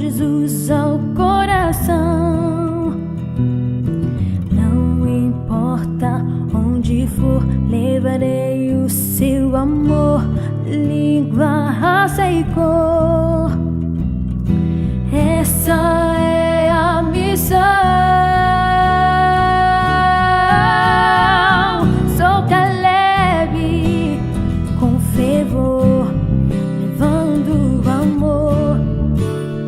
Jesus ao coração. Não importa onde for, levarei o seu amor, língua, raça e cor. Essa é a missão. Sou Caleb com fervor, levando o amor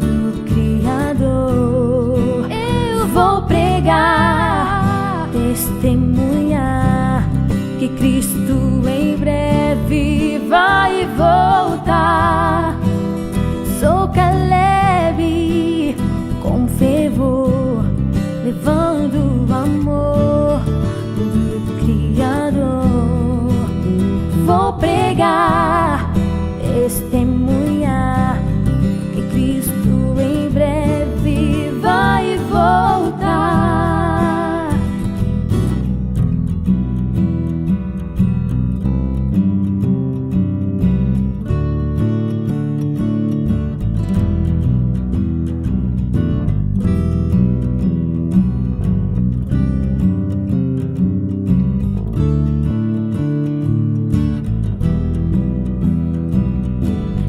do Criador. Eu vou pregar, testemunhar que Cristo em breve vai voltar. Sou Caleb com fervor, levando o amor do Criador. Vou pregar, testemunhar que Cristo em breve vai voltar.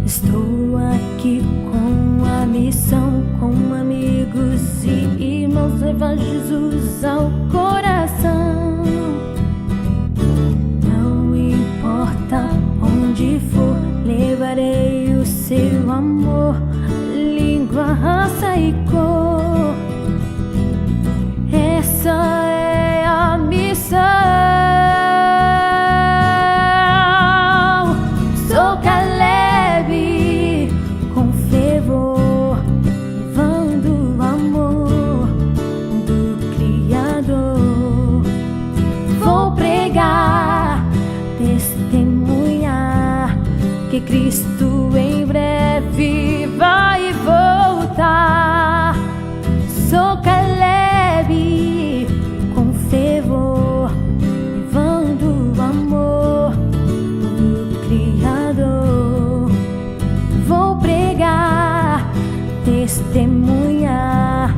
Estou aqui com a missão, com amigos e irmãos, levar Jesus ao coração. Não importa onde for, levarei o seu amor, língua, raça e cor. Essa é a missão. Sou Caleb com fervor, levando o amor do Criador. Vou pregar, testemunhar que Cristo em breve vai voltar. Sou Caleb com fervor, levando o amor do Criador. Vou pregar, testemunhar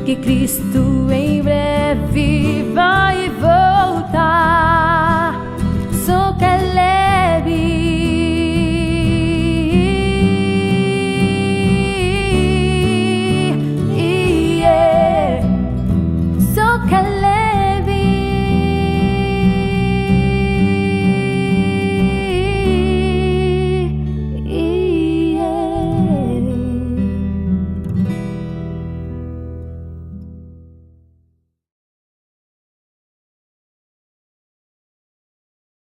que Cristo em breve vai voltar.